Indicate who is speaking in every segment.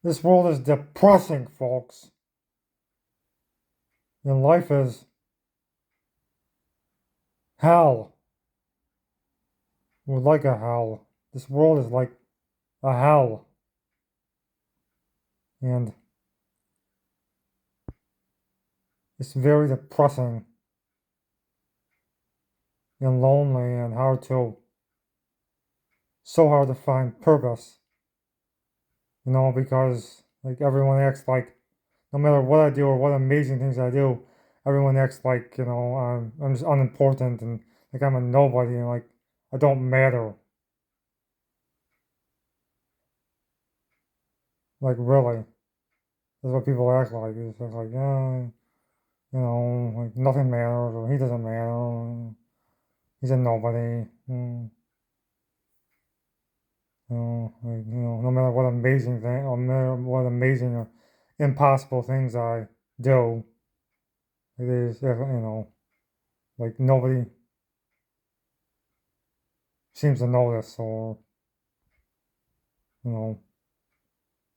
Speaker 1: This world is depressing, folks. And life is hell. Or like a hell. This world is like a hell. And it's very depressing and lonely and so hard to find purpose. Because like everyone acts like no matter what I do or what amazing things I do, everyone acts like, I'm just unimportant and like I'm a nobody and like I don't matter. Like really. That's what people act like. It's just like, yeah, like nothing matters or he doesn't matter. He's a nobody. No matter what amazing thing or no matter what amazing or impossible things I do, it is, like nobody seems to notice or, you know,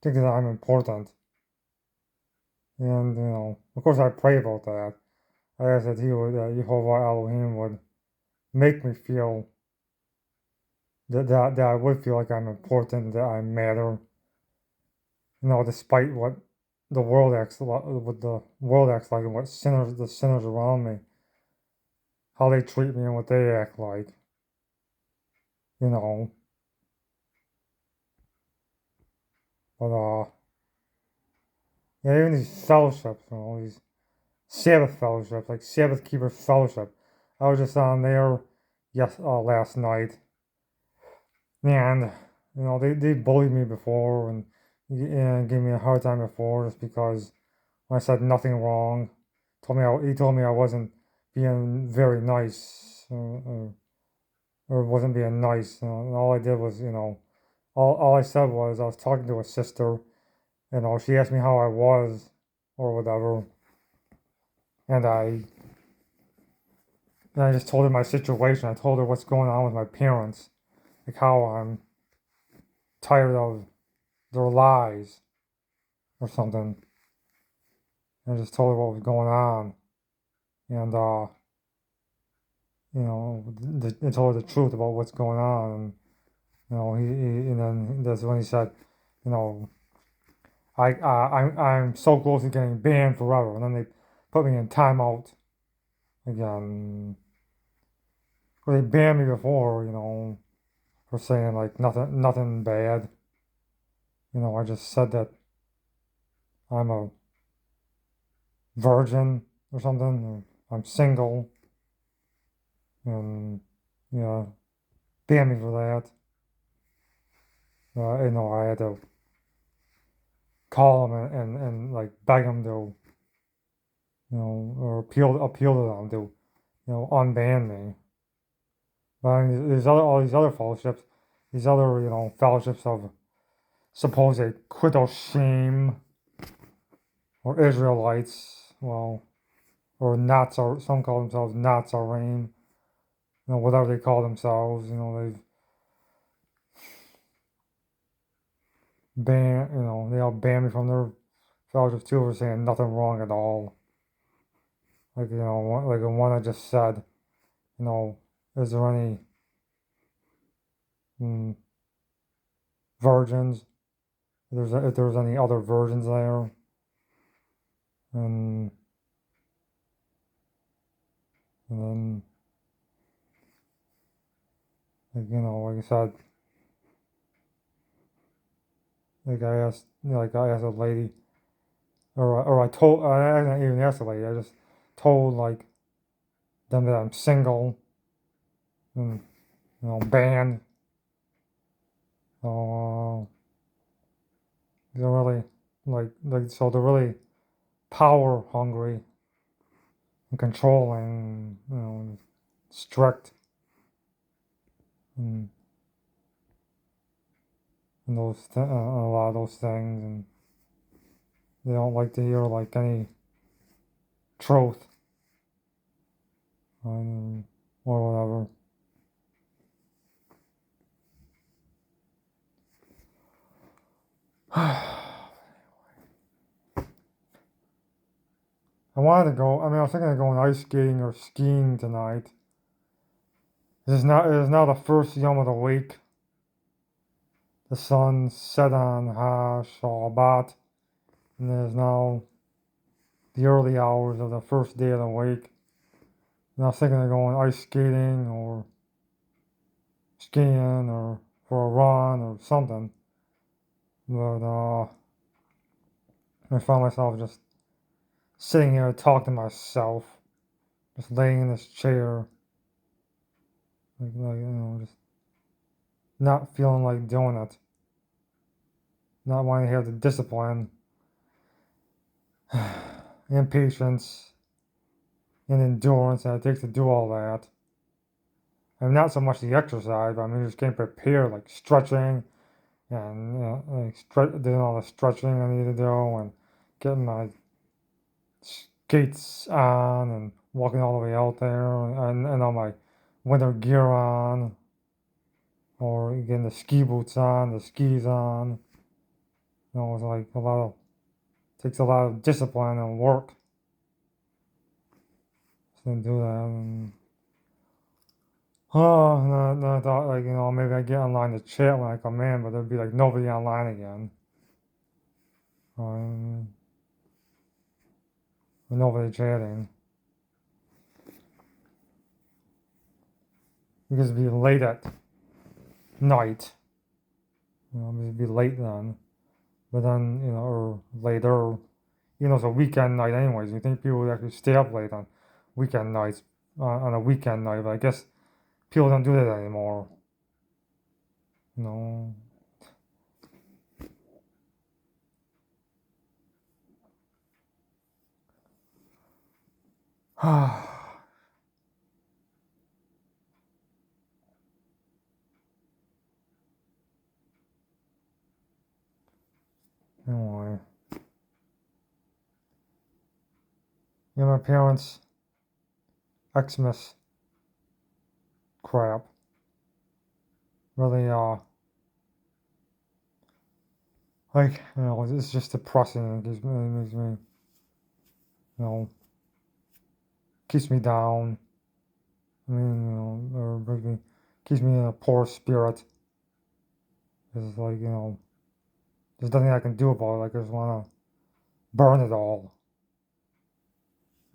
Speaker 1: think that I'm important. And, of course I pray about that. I ask that Jehovah Elohim would make me feel that I would feel like I'm important, that I matter, despite what the world acts like, what the world acts like, and what the sinners around me, how they treat me and what they act like, you know. But yeah, even these fellowships, these Sabbath fellowships, like Sabbath Keeper Fellowship. I was just on there, last night, and they bullied me before and gave me a hard time before just because when I said nothing wrong, he told me I wasn't being very nice or wasn't being nice. And all I did was, all I said was I was talking to a sister. She asked me how I was or whatever, and I just told her my situation. I told her what's going on with my parents, like how I'm tired of their lies or something. And I just told her what was going on, and I told her the truth about what's going on, and and then that's when he said, you know, I'm so close to getting banned forever, and then they put me in timeout again. Well, they banned me before, for saying like nothing bad. I just said that I'm a virgin or something, or I'm single, and yeah, banned me for that. I had to call them and like beg them to, or appeal to them to, unban me. But I mean, all these other fellowships, these other, fellowships of supposed Kedoshim or Israelites, well, or Nazar, some call themselves Nazarim, whatever they call themselves, they've banned, they all banned me from their fellowship too for saying nothing wrong at all. Like, like the one I just said, is there any mm, virgins? If there's any other virgins there, and then like I said, I asked a lady, I didn't even ask the lady. I just told like them that I'm single and banned. So they're really so they're really power hungry and controlling, and strict and, a lot of those things, and they don't like to hear like any truth or whatever. I wanted to go. I mean, I was thinking of going ice skating or skiing tonight. It is now the first Yom of the week. The sun set on Ha Shabbat, and it is now the early hours of the first day of the week. And I was thinking of going ice skating or skiing or for a run or something. But I found myself just sitting here talking to myself, just laying in this chair, just not feeling like doing it, not wanting to have the discipline, and patience, and endurance that it takes to do all that. I mean, not so much the exercise, but I mean, just getting prepared, like stretching, and doing all the stretching I need to do, and getting my skates on, and walking all the way out there, and all my winter gear on, or getting the ski boots on, the skis on. It's like takes a lot of discipline and work to do that. And and I thought, like, maybe I get online to chat when I come in, but there'd be like nobody online again. Nobody chatting. Because it'd be late at night. It'd be late then. But then, or later, it's a weekend night anyways. You think people would actually stay up late on weekend nights, on a weekend night, but I guess people don't do that anymore. Anyway. My parents' Xmas crap really, it's just depressing. It makes me, keeps me down. I mean, or keeps me in a poor spirit. It's like, there's nothing I can do about it. Like, I just want to burn it all.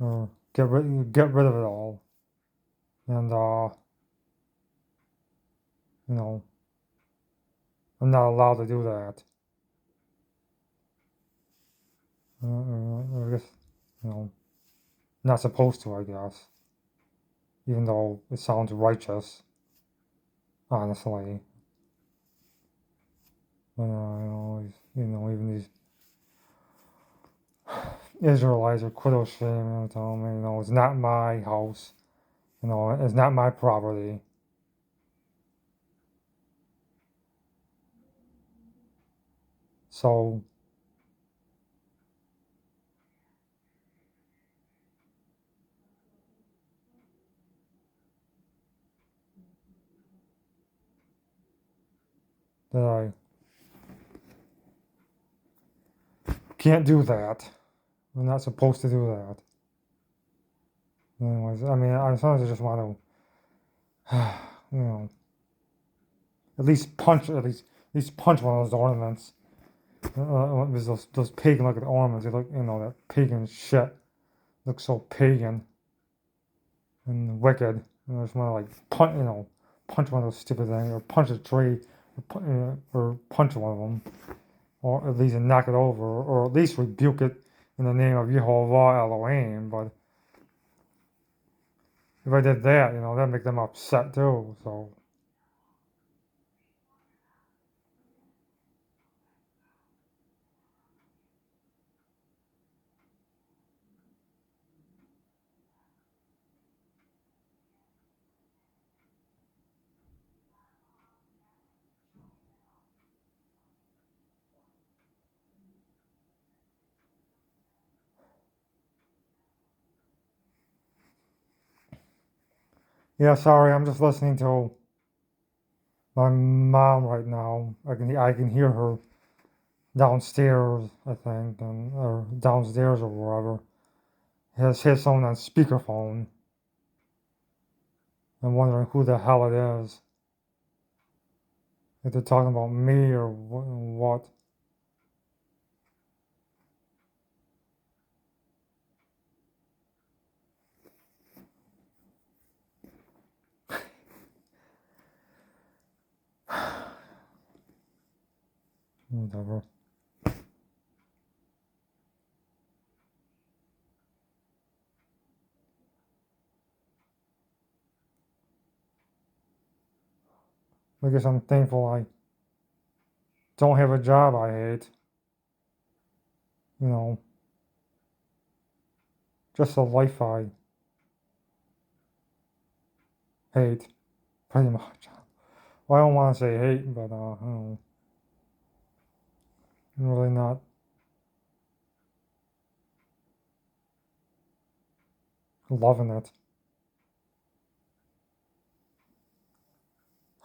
Speaker 1: Or get rid of it all. And, I'm not allowed to do that. I guess, not supposed to, I guess. Even though it sounds righteous, honestly. But, even these Israelites are quite ashamed, telling me, it's not my house, it's not my property. So, that I can't do that. I'm not supposed to do that. Anyways, I mean, sometimes I just want to, at least punch one of those ornaments. There's those pagan-looking ornaments. They look, that pagan shit looks so pagan and wicked. I just want to like punch one of those stupid things, or punch a tree, or punch one of them, or at least knock it over, or at least rebuke it in the name of Yehovah Elohim. But if I did that, that'd make them upset too. So. Yeah, sorry, I'm just listening to my mom right now. I can hear her downstairs, I think, or downstairs or wherever. has hit someone on speakerphone and wondering who the hell it is. If they're talking about me or what. Whatever. I guess I'm thankful I don't have a job I hate. You know, just a life I hate, pretty much. Well, I don't want to say hate, but I don't, I'm really not loving it.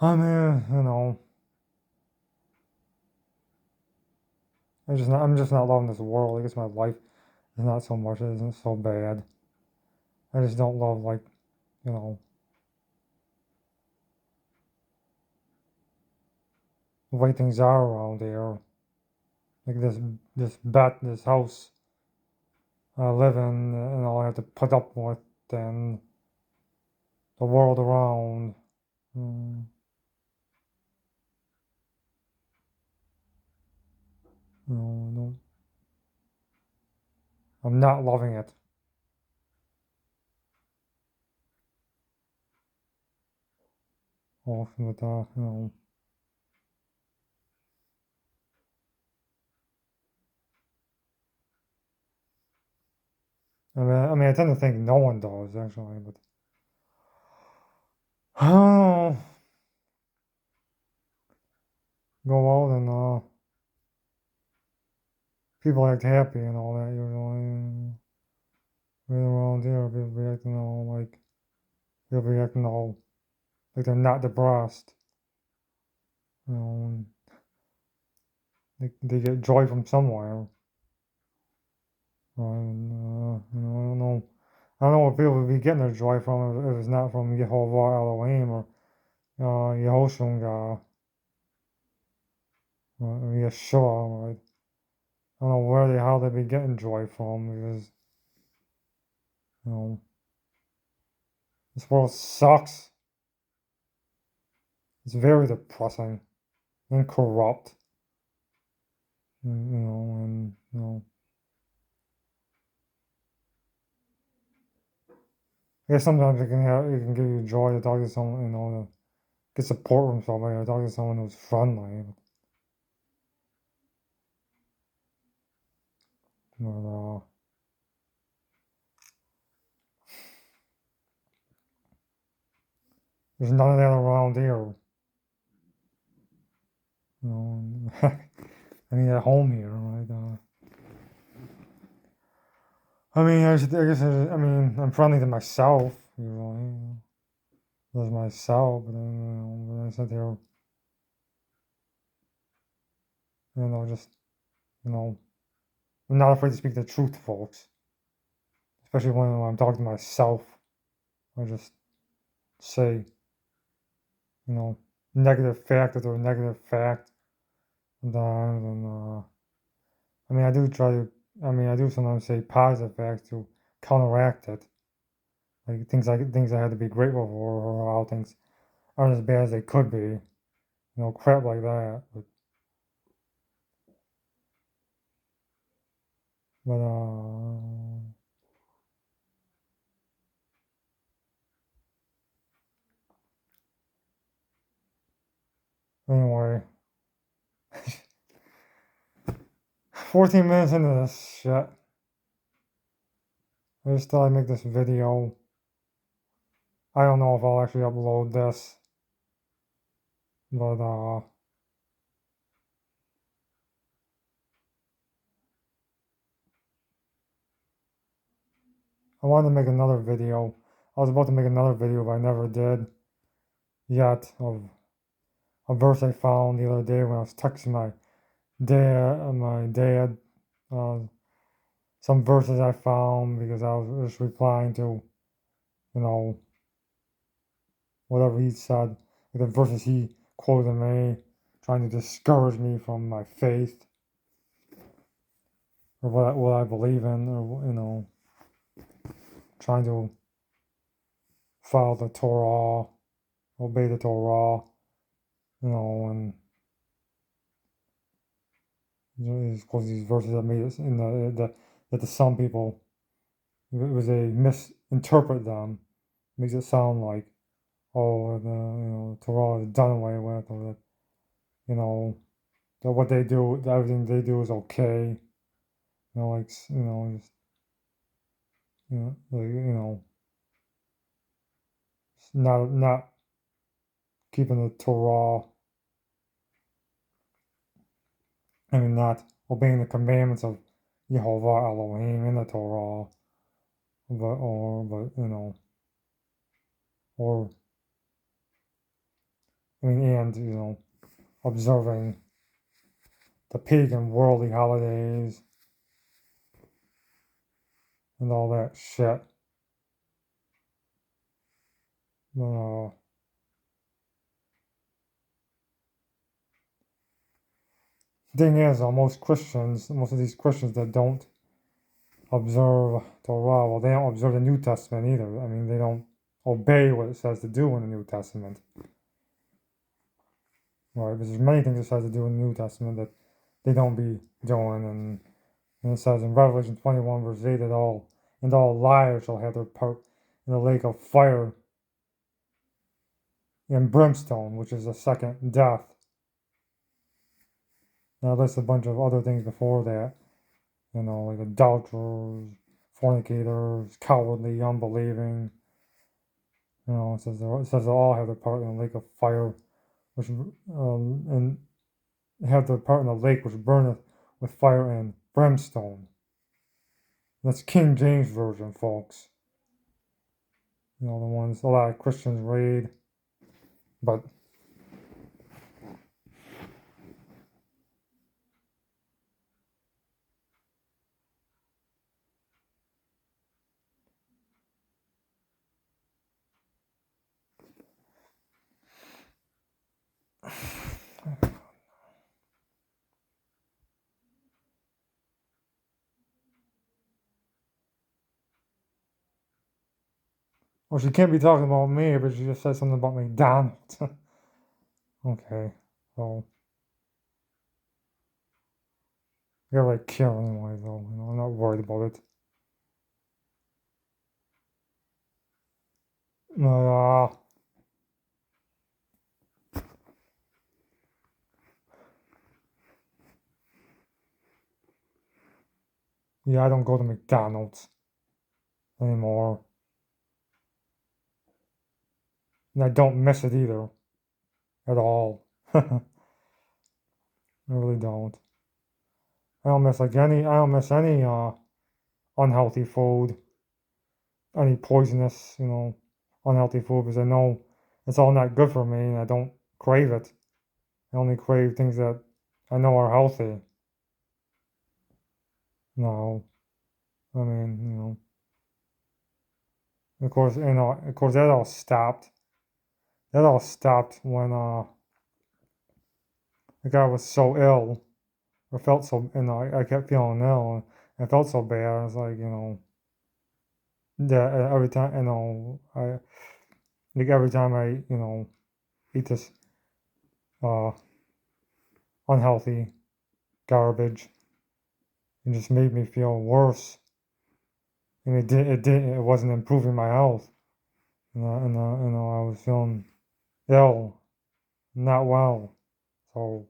Speaker 1: I mean, you know, I'm just not loving this world. I guess my life is not so much. It isn't so bad. I just don't love, like, you know, the way things are around here. Like this house I live in, and all I have to put up with, and the world around. Mm, no, I'm not loving it. But you know, I tend to think no one does actually, but oh, go out and people act happy and all that usually. Right around here, people be acting all like they'll be acting all like they're not depressed. You know, and they get joy from somewhere. And, you know, I don't know what people would be getting their joy from if it's not from Yehovah Elohim or Yehoshua or Yeshua, right? I don't know how they be getting joy from because, you know, this world sucks. It's very depressing and corrupt. And you know, I guess sometimes it can give you joy to talk to someone, you know, to get support from somebody or talk to someone who's friendly. But there's none of that around here. You know, I mean, at home here, right? I guess, I'm friendly to myself, usually. That's myself, but then, you know, when I sit here, you know, just, you know, I'm not afraid to speak the truth, folks. Especially when I'm talking to myself. I just say, you know, negative fact after a negative fact. Sometimes, and, I do try to, I do sometimes say positive facts to counteract it. Like things I had to be grateful for, or how things aren't as bad as they could be. You know, crap like that. But anyway, 14 minutes into this shit. I just thought I'd make this video. I don't know if I'll actually upload this, but I wanted to make another video. I was about to make another video, but I never did yet, of a verse I found the other day when I was texting my dad, uh, some verses I found because I was just replying to, whatever he said, like the verses he quoted me, trying to discourage me from my faith or what I believe in, or trying to follow the Torah, obey the Torah, and he's quotes these verses that made it that to some people it was a misinterpret them, makes it sound like, oh, the Torah is done away with, or that that what they do, that everything they do is okay, just, not keeping the Torah. I mean, not obeying the commandments of Yehovah Elohim in the Torah, or I mean, and observing the pagan worldly holidays and all that shit. Thing is, most of these Christians that don't observe Torah, well, they don't observe the New Testament either. I mean, they don't obey what it says to do in the New Testament. Right? Because there's many things it says to do in the New Testament that they don't be doing, and it says in Revelation 21 verse 8 that all liars shall have their part in the lake of fire and brimstone, which is the second death. Now there's a bunch of other things before that, like adulterers, fornicators, cowardly, unbelieving. It says they'll all have their part in the lake of fire, which and have their part in the lake which burneth with fire and brimstone. That's King James Version, folks. The ones a lot of Christians read, but well, she can't be talking about me, but she just said something about McDonald's. Okay, so you're like care anyway, though. I'm not worried about it. Uh, yeah, I don't go to McDonald's anymore, and I don't miss it either at all. I really don't. I don't miss any unhealthy food, any poisonous, unhealthy food, because I know it's all not good for me, and I don't crave it. I only crave things that I know are healthy. No, I mean, of course, that all stopped. That all stopped when the guy was so ill, or felt so, I kept feeling ill, and I felt so bad. I was like, that every time, every time I, eat this uh unhealthy garbage, it just made me feel worse, and it wasn't improving my health, I was feeling ill, not well, so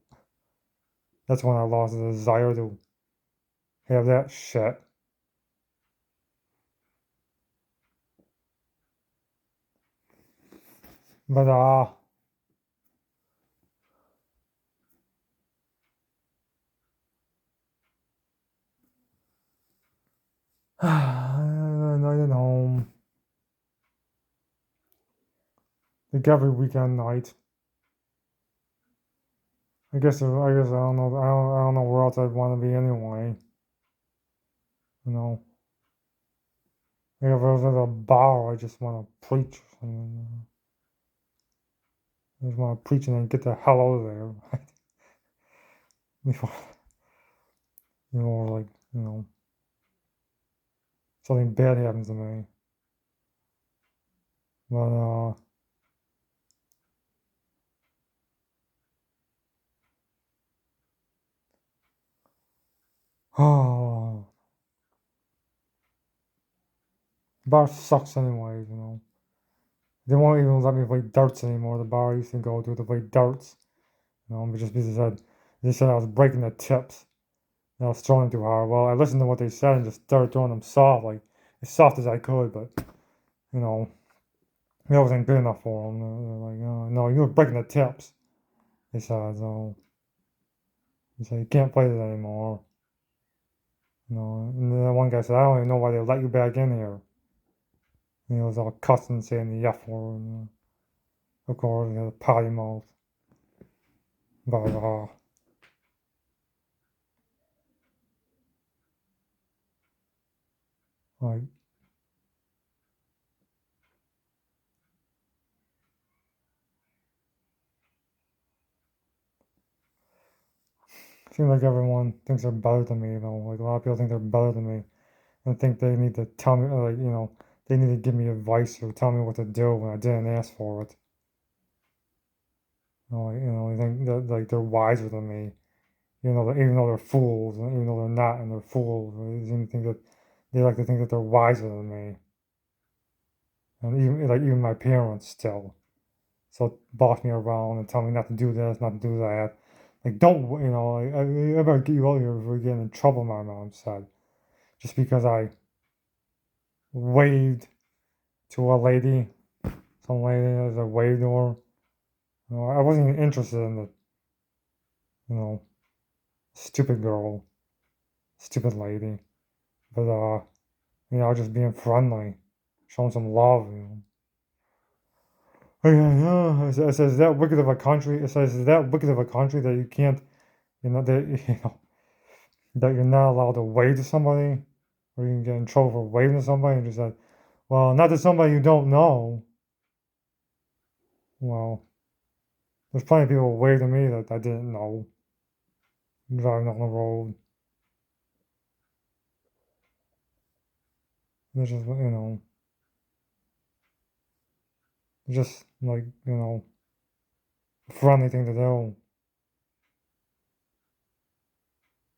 Speaker 1: that's when I lost the desire to have that shit. But night at home, like every weekend night. I guess I don't know. I don't know where else I'd want to be anyway. you know. Like if I was at a bar, I just want to preach or something. I just want to preach and then get the hell out of there. Right? Before, like, something bad happens to me. But, oh, bar sucks anyways. They won't even let me play darts anymore. The bar I used to go to play darts. Just because they said I was breaking the tips. And I was throwing them too hard. Well, I listened to what they said and just started throwing them soft, like as soft as I could. But you know, it wasn't good enough for them. They're like, oh, no, you were breaking the tips. They said, so they said you can't play this anymore. And then one guy said, I don't even know why they let you back in here. And he was all cussing, saying the F word. Of course, he had a potty mouth. But like, seems like everyone thinks they're better than me. Like a lot of people think they're better than me, and think they need to tell me, like, they need to give me advice or tell me what to do when I didn't ask for it. They think that like they're wiser than me, even though they're fools, and even though they're not, and they're fools. They seem to think that they like to think that they're wiser than me, and even my parents still. So boss me around and tell me not to do this, not to do that. Like, don't, I better get you out here before you get in trouble, my mom said. Just because I waved to a lady, some lady as I waved to her. I wasn't even interested in the, you know, stupid girl, stupid lady. But, just being friendly, showing some love. Oh, yeah, yeah. It says that wicked of a country. It says that wicked of a country that you can't, that, that you're not allowed to wave to somebody, or you can get in trouble for waving to somebody, and just said, well, not to somebody you don't know. Well, there's plenty of people who waved to me that I didn't know driving on the road. It's just like, a friendly thing to do,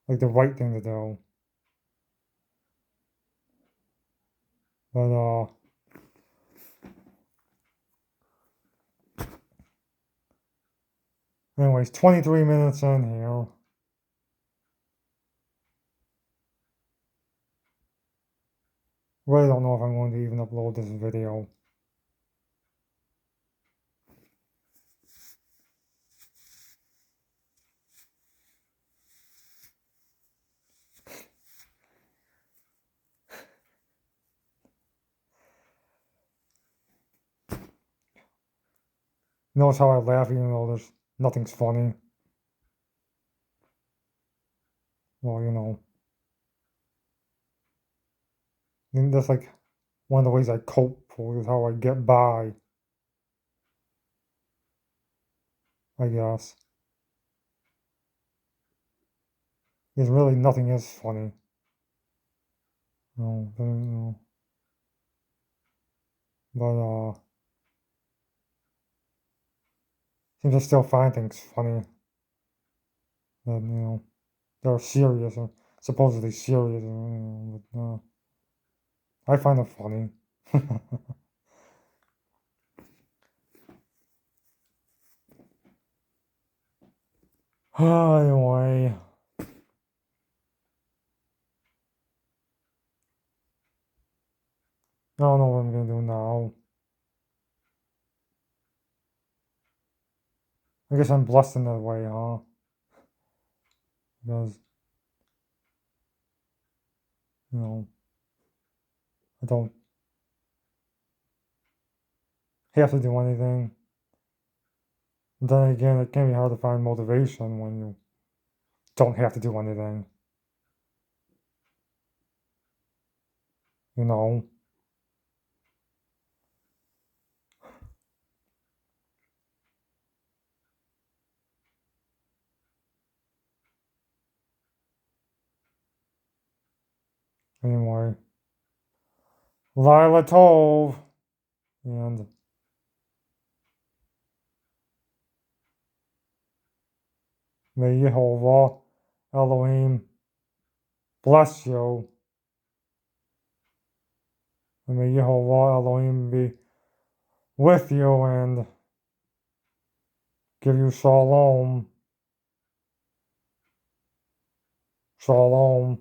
Speaker 1: like the right thing to do. But, anyways, 23 minutes in here. Really don't know if I'm going to even upload this video. Notice how I laugh even though nothing's funny. Well, and that's like one of the ways I cope for is how I get by, I guess. Because really nothing is funny. No, but seems I still find things funny that, they're serious or supposedly serious, but I find it funny. Anyway, I don't know what I'm gonna do now. I guess I'm blessed in that way, huh? Because, I don't have to do anything. And then again, it can be hard to find motivation when you don't have to do anything. you know. Anyway, Lila Tov, and may Yehovah Elohim bless you, and may Yehovah Elohim be with you and give you shalom. Shalom.